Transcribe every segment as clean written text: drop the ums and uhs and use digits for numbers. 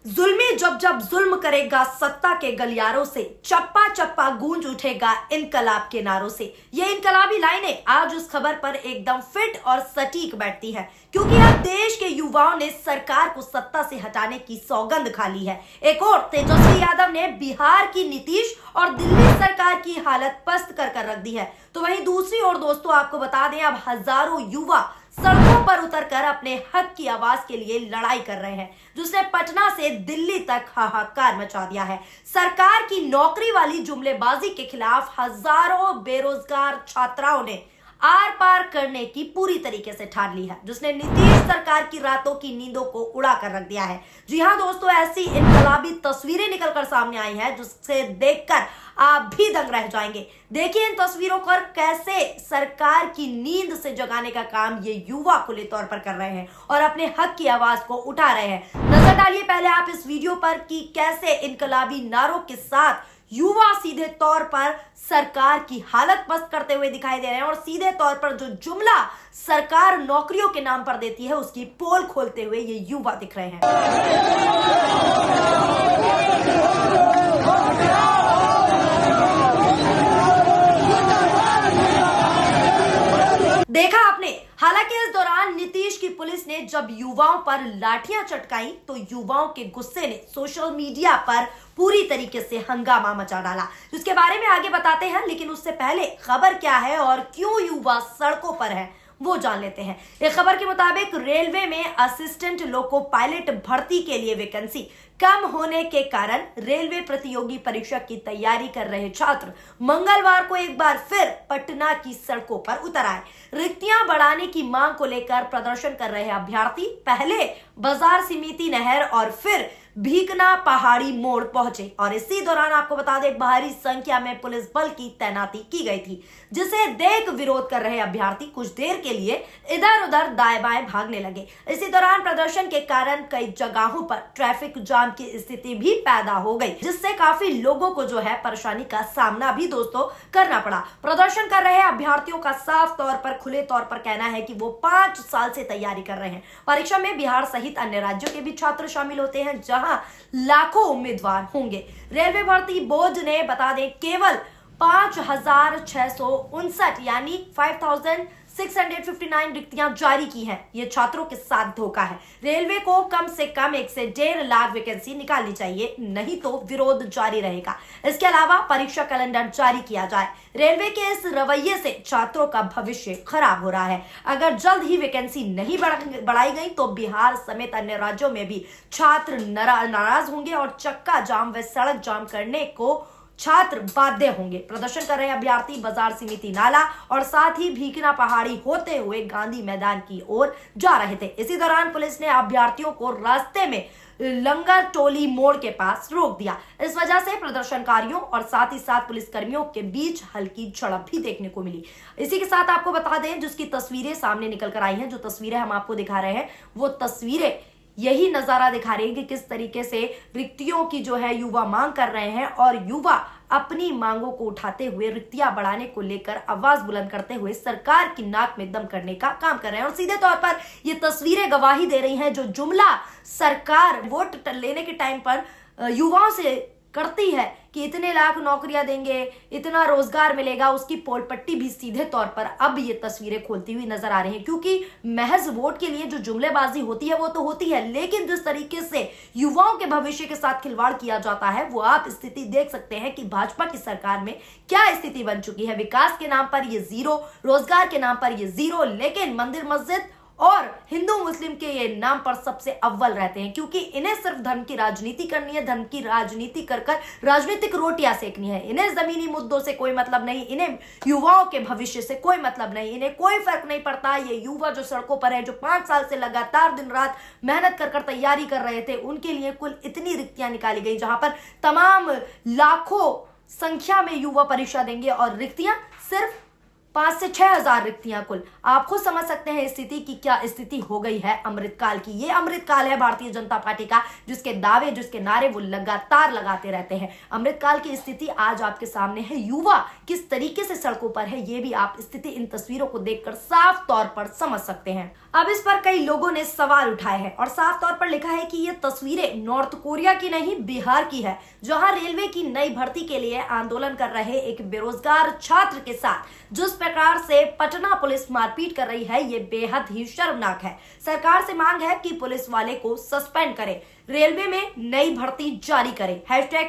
जुल्मी जब जब जुल्म करेगा सत्ता के गलियारों से, चप्पा चप्पा गूंज उठेगा इनकलाब के नारों से। ये इनकलाबी लाइनें आज उस खबर पर एकदम फिट और सटीक बैठती है, क्योंकि अब देश के युवाओं ने सरकार को सत्ता से हटाने की सौगंध खा ली है। एक और तेजस्वी यादव ने बिहार की नीतीश और दिल्ली सरकार की हालत पस्त कर रख दी है, तो वहीं दूसरी ओर दोस्तों आपको बता दें, अब हजारों युवा सड़कों पर उतरकर अपने हक की आवाज के लिए लड़ाई कर रहे हैं, जिसने पटना से दिल्ली तक हाहाकार मचा दिया है। सरकार की नौकरी वाली जुमलेबाजी के खिलाफ हजारों बेरोजगार छात्राओं ने आर पार करने की पूरी तरीके से ठान ली है, जिसने नीतीश सरकार की रातों की नींदों को उड़ा कर रख दिया है। जी हां दोस्तों, ऐसी इनकलाबी तस्वीरें निकलकर सामने आई हैं जिससे देखकर आप भी दंग रह जाएंगे। देखिए इन तस्वीरों पर कैसे सरकार की नींद से जगाने का काम ये युवा खुले तौर पर कर रहे हैं और अपने हक की आवाज को उठा रहे हैं। नजर डालिए पहले आप इस वीडियो पर कि कैसे इनकलाबी नारों के साथ युवा सीधे तौर पर सरकार की हालत पस्त करते हुए दिखाई दे रहे हैं और सीधे तौर पर जो जुमला सरकार नौकरियों के नाम पर देती है उसकी पोल खोलते हुए ये युवा दिख रहे हैं। देखा आपने, हालांकि इस दौरान नीतीश की पुलिस ने जब युवाओं पर लाठियां चटकाई तो युवाओं के गुस्से ने सोशल मीडिया पर पूरी तरीके से हंगामा मचा डाला, जिसके बारे में आगे बताते हैं। लेकिन उससे पहले खबर क्या है और क्यों युवा सड़कों पर है वो जान लेते हैं। एक खबर के मुताबिक रेलवे में असिस्टेंट लोको पायलट भर्ती के लिए वैकेंसी कम होने के कारण रेलवे प्रतियोगी परीक्षा की तैयारी कर रहे छात्र मंगलवार को एक बार फिर पटना की सड़कों पर उतर आए। रिक्तियां बढ़ाने की मांग को लेकर प्रदर्शन कर रहे अभ्यर्थी पहले बाजार समिति नहर और फिर भीकना पहाड़ी मोड़ पहुंचे और इसी दौरान आपको बता दें भारी संख्या में पुलिस बल की तैनाती की गई थी, जिसे देख विरोध कर रहे अभ्यर्थी कुछ देर के लिए इधर उधर दाएं बाएं भागने लगे। इसी दौरान प्रदर्शन के कारण कई जगहों पर ट्रैफिक जाम की स्थिति भी पैदा हो गई, जिससे काफी लोगों को जो है परेशानी का सामना भी दोस्तों करना पड़ा। प्रदर्शन कर रहे अभ्यर्थियों का साफ तौर पर खुले तौर पर कहना है कि वो 5 साल से तैयारी कर रहे हैं। परीक्षा में बिहार सहित अन्य राज्यों के भी छात्र शामिल होते हैं, जहां लाखों उम्मीदवार होंगे। रेलवे भर्ती बोर्ड ने बता दें केवल 5,659 यानी 5,659 रिक्तियां जारी की हैं। ये छात्रों के साथ धोखा है। रेलवे को कम से कम 1 से 1.5 लाख वैकेंसी निकालनी चाहिए, नहीं तो विरोध जारी रहेगा। इसके अलावा परीक्षा कैलेंडर जारी किया जाए। रेलवे के इस रवैये से छात्रों का भविष्य खराब हो रहा है। अगर जल्द ही वैकेंसी नहीं बढ़ाई गई तो बिहार समेत अन्य राज्यों में भी छात्र नाराज होंगे और चक्का जाम व सड़क जाम करने को छात्र बाध्य होंगे। प्रदर्शन कर रहे अभ्यर्थी बाजार समिति नाला और साथ ही भीकना पहाड़ी होते हुए गांधी मैदान की ओर जा रहे थे। इसी दौरान पुलिस ने अभ्यर्थियों को रास्ते में लंगर टोली मोड़ के पास रोक दिया। इस वजह से प्रदर्शनकारियों और साथ ही साथ पुलिसकर्मियों के बीच हल्की झड़प भी देखने को मिली। इसी के साथ आपको बता दें जिसकी तस्वीरें सामने निकल कर आई हैं, जो तस्वीरें हम आपको दिखा रहे हैं वो तस्वीरें यही नजारा दिखा रही है कि किस तरीके से रिक्तियों की जो है युवा मांग कर रहे हैं और युवा अपनी मांगों को उठाते हुए रिक्तियां बढ़ाने को लेकर आवाज बुलंद करते हुए सरकार की नाक में दम करने का काम कर रहे हैं। और सीधे तौर पर ये तस्वीरें गवाही दे रही हैं, जो जुमला सरकार वोट लेने के टाइम पर युवाओं से करती है कि इतने लाख नौकरियां देंगे, इतना रोजगार मिलेगा, उसकी पोल पट्टी भी सीधे तौर पर अब ये तस्वीरें खोलती हुई नजर आ रही हैं। क्योंकि महज वोट के लिए जो जुमलेबाजी होती है वो तो होती है, लेकिन जिस तरीके से युवाओं के भविष्य के साथ खिलवाड़ किया जाता है वो आप स्थिति देख सकते हैं कि भाजपा की सरकार में क्या स्थिति बन चुकी है। विकास के नाम पर ये 0, रोजगार के नाम पर ये 0, लेकिन मंदिर मस्जिद और हिंदू मुस्लिम के ये नाम पर सबसे अव्वल रहते हैं, क्योंकि इन्हें सिर्फ धर्म की राजनीति करनी है, धर्म की राजनीति कर राजनीतिक रोटियां सेकनी है। इन्हें जमीनी मुद्दों से कोई मतलब नहीं, इन्हें युवाओं के भविष्य से कोई मतलब नहीं, इन्हें कोई फर्क नहीं पड़ता। ये युवा जो सड़कों पर है, जो 5 साल से लगातार दिन रात मेहनत कर तैयारी कर रहे थे, उनके लिए कुल इतनी रिक्तियां निकाली गई, जहां पर तमाम लाखों संख्या में युवा परीक्षा देंगे और रिक्तियां सिर्फ 5 से 6 हजार रिक्तियां कुल। आप खुद समझ सकते हैं स्थिति की क्या स्थिति हो गई है अमृतकाल की। ये अमृतकाल है भारतीय जनता पार्टी का, जिसके दावे जिसके नारे वो लगातार लगाते रहते हैं। अमृतकाल की स्थिति आज आपके सामने है। युवा किस तरीके से सड़कों पर है ये भी आप स्थिति इन तस्वीरों को देखकर साफ तौर पर समझ सकते हैं। अब इस पर कई लोगों ने सवाल उठाए हैं और साफ तौर पर लिखा है कि ये तस्वीरें नॉर्थ कोरिया की नहीं बिहार की है, जहां रेलवे की नई भर्ती के लिए आंदोलन कर रहे एक बेरोजगार छात्र के साथ जिस प्रकार से पटना पुलिस मारपीट कर रही है, ये बेहद ही शर्मनाक है। सरकार से मांग है कि पुलिस वाले को सस्पेंड करे, रेलवे में नई भर्ती जारी करे।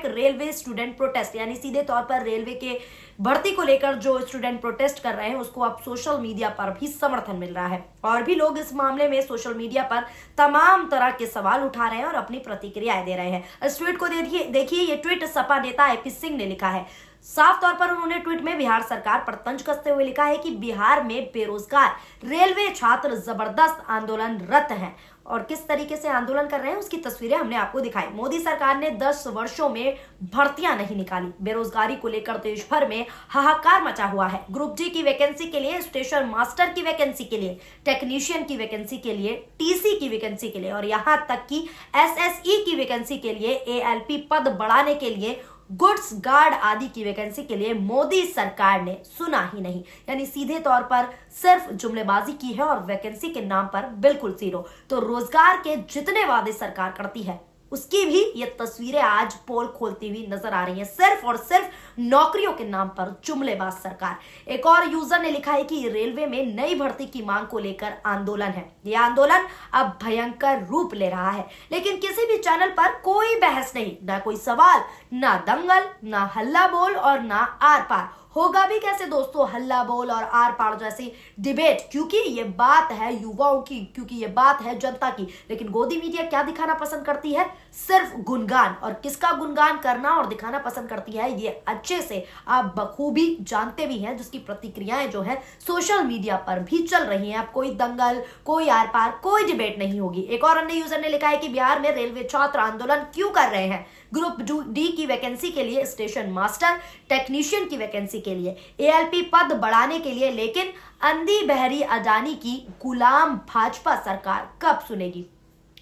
#रेलवे स्टूडेंट प्रोटेस्ट, यानी सीधे तौर पर रेलवे के भर्ती को लेकर जो स्टूडेंट प्रोटेस्ट कर रहे हैं उसको अब सोशल मीडिया पर भी समर्थन मिल रहा है और भी लोग इस मामले में सोशल मीडिया पर तमाम तरह के सवाल उठा रहे हैं और अपनी प्रतिक्रियाएं दे रहे हैं। इस ट्वीट को देखिए, ये ट्वीट सपा नेता एपी सिंह ने लिखा है। साफ तौर पर उन्होंने ट्वीट में बिहार सरकार पर तंज कसते हुए लिखा है कि बिहार में बेरोजगार रेलवे छात्र जबरदस्त आंदोलनरत हैं और किस तरीके से आंदोलन कर रहे हैं उसकी तस्वीरें हमने आपको दिखाई। मोदी सरकार ने 10 वर्षों में भर्तियां नहीं निकाली, बेरोजगारी को लेकर देश भर में हाहाकार मचा हुआ है। ग्रुप डी की वैकेंसी के लिए, स्टेशन मास्टर की वैकेंसी के लिए, टेक्नीशियन की वैकेंसी के लिए, टीसी की वैकेंसी के लिए और यहां तक कि एसएसई की वैकेंसी के लिए, एएलपी पद बढ़ाने के लिए, गुड्स गार्ड आदि की वैकेंसी के लिए मोदी सरकार ने सुना ही नहीं, यानी सीधे तौर पर सिर्फ जुमलेबाजी की है और वैकेंसी के नाम पर बिल्कुल जीरो। तो रोजगार के जितने वादे सरकार करती है उसकी भी ये तस्वीरें आज पोल खोलती हुई नजर आ रही हैं, सिर्फ और सिर्फ नौकरियों के नाम पर जुमलेबाज सरकार। एक और यूजर ने लिखा है कि रेलवे में नई भर्ती की मांग को लेकर आंदोलन है, यह आंदोलन अब भयंकर रूप ले रहा है, लेकिन किसी भी चैनल पर कोई बहस नहीं, ना कोई सवाल, ना दंगल, ना हल्ला बोल और ना आर पार। होगा भी कैसे दोस्तों हल्ला बोल और आर पार जैसी डिबेट, क्योंकि ये बात है युवाओं की, क्योंकि ये बात है जनता की। लेकिन गोदी मीडिया क्या दिखाना पसंद करती है? सिर्फ गुणगान, और किसका गुणगान करना और दिखाना पसंद करती है ये अच्छे से आप बखूबी जानते भी हैं, जिसकी प्रतिक्रियाएं जो है सोशल मीडिया पर भी चल रही हैं। अब कोई दंगल, कोई आर पार, कोई डिबेट नहीं होगी। एक और अन्य यूजर ने लिखा है कि बिहार में रेलवे छात्र आंदोलन क्यों कर रहे हैं? ग्रुप डी की वैकेंसी के लिए, स्टेशन मास्टर, टेक्नीशियन की वैकेंसी के लिए, एएलपी पद बढ़ाने के लिए, लेकिन अंधी बहरी अडानी की गुलाम भाजपा सरकार कब सुनेगी?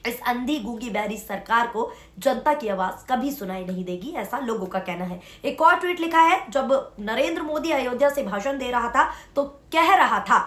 इस अंधी गूंगी बहरी सरकार को जनता की आवाज कभी सुनाई नहीं देगी, ऐसा लोगों का कहना है। एक और ट्वीट लिखा है, जब नरेंद्र मोदी अयोध्या से भाषण दे रहा था तो कह रहा था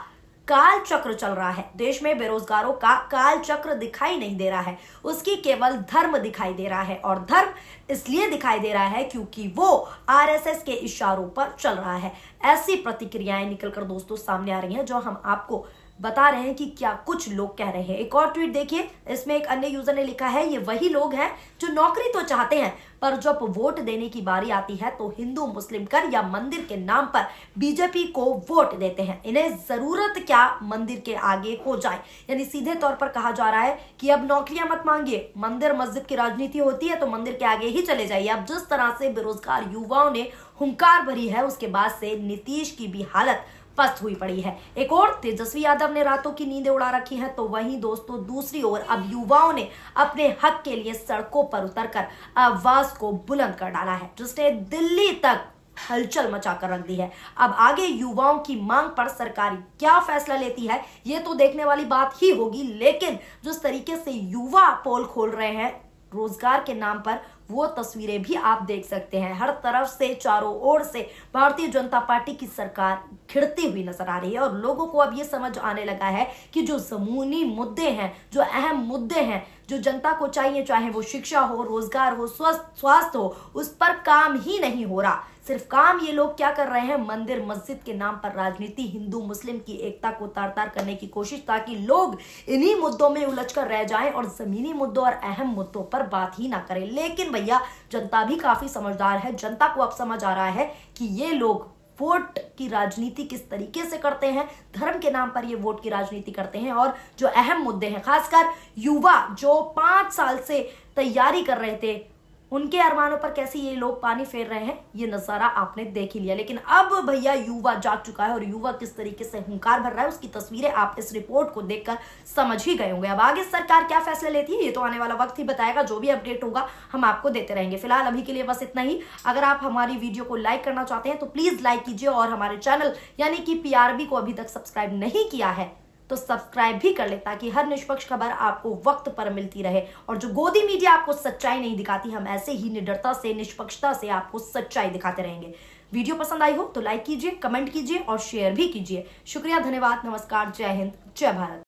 काल चक्र चल रहा है, देश में बेरोजगारों का काल चक्र दिखाई नहीं दे रहा है, उसकी केवल धर्म दिखाई दे रहा है और धर्म इसलिए दिखाई दे रहा है क्योंकि वो आरएसएस के इशारों पर चल रहा है। ऐसी प्रतिक्रियाएं निकलकर दोस्तों सामने आ रही हैं जो हम आपको बता रहे हैं कि क्या कुछ लोग कह रहे हैं। एक और ट्वीट देखिए, इसमें एक अन्य यूजर ने लिखा है, ये वही लोग हैं जो नौकरी तो चाहते हैं पर जब वोट देने की बारी आती है तो हिंदू मुस्लिम कर या मंदिर के नाम पर बीजेपी को वोट देते हैं। इन्हें जरूरत क्या मंदिर के आगे हो जाए, यानी सीधे तौर पर कहा जा रहा है कि अब नौकरियां मत मांगिए, मंदिर मस्जिद की राजनीति होती है तो मंदिर के आगे ही चले जाइए। अब जिस तरह से बेरोजगार युवाओं ने हुंकार भरी है उसके बाद से नीतीश की भी हालत पस्त हुई पड़ी है। एक और तेजस्वी यादव ने रातों की नींदें उड़ा रखी है, तो वहीं दोस्तों दूसरी ओर अब युवाओं ने अपने हक के लिए सड़कों पर उतरकर आवाज को बुलंद कर डाला है, जिसने दिल्ली तक हलचल मचाकर रख दी है। अब आगे युवाओं की मांग पर सरकार क्या फैसला लेती है ये तो देखने वाली बात ही होगी, लेकिन जिस तरीके से युवा पोल खोल रहे हैं रोजगार के नाम पर, वो तस्वीरें भी आप देख सकते हैं। हर तरफ से, चारों ओर से भारतीय जनता पार्टी की सरकार खिड़ती हुई नजर आ रही है और लोगों को अब ये समझ आने लगा है कि जो जमूनी मुद्दे हैं, जो अहम मुद्दे हैं, जो जनता को चाहिए, चाहे वो शिक्षा हो, रोजगार हो, स्वास्थ्य हो, उस पर काम ही नहीं हो रहा। सिर्फ काम ये लोग क्या कर रहे हैं? मंदिर मस्जिद के नाम पर राजनीति, हिंदू मुस्लिम की एकता को तार तार करने की कोशिश, ताकि लोग इन्हीं मुद्दों में उलझ कर रह जाएं और जमीनी मुद्दों और अहम मुद्दों पर बात ही ना करें। लेकिन भैया जनता भी काफी समझदार है, जनता को अब समझ आ रहा है कि ये लोग वोट की राजनीति किस तरीके से करते हैं, धर्म के नाम पर ये वोट की राजनीति करते हैं और जो अहम मुद्दे हैं, खासकर युवा जो 5 साल से तैयारी कर रहे थे, उनके अरमानों पर कैसे ये लोग पानी फेर रहे हैं ये नजारा आपने देख ही लिया। लेकिन अब भैया युवा जाग चुका है और युवा किस तरीके से हुंकार भर रहा है उसकी तस्वीरें आप इस रिपोर्ट को देखकर समझ ही गए होंगे। अब आगे सरकार क्या फैसला लेती है ये तो आने वाला वक्त ही बताएगा, जो भी अपडेट होगा हम आपको देते रहेंगे। फिलहाल अभी के लिए बस इतना ही। अगर आप हमारी वीडियो को लाइक करना चाहते हैं तो प्लीज लाइक कीजिए और हमारे चैनल यानी कि PRB को अभी तक सब्सक्राइब नहीं किया है तो सब्सक्राइब भी कर ले, ताकि हर निष्पक्ष खबर आपको वक्त पर मिलती रहे। और जो गोदी मीडिया आपको सच्चाई नहीं दिखाती, हम ऐसे ही निडरता से, निष्पक्षता से आपको सच्चाई दिखाते रहेंगे। वीडियो पसंद आई हो तो लाइक कीजिए, कमेंट कीजिए और शेयर भी कीजिए। शुक्रिया, धन्यवाद, नमस्कार, जय हिंद, जय भारत।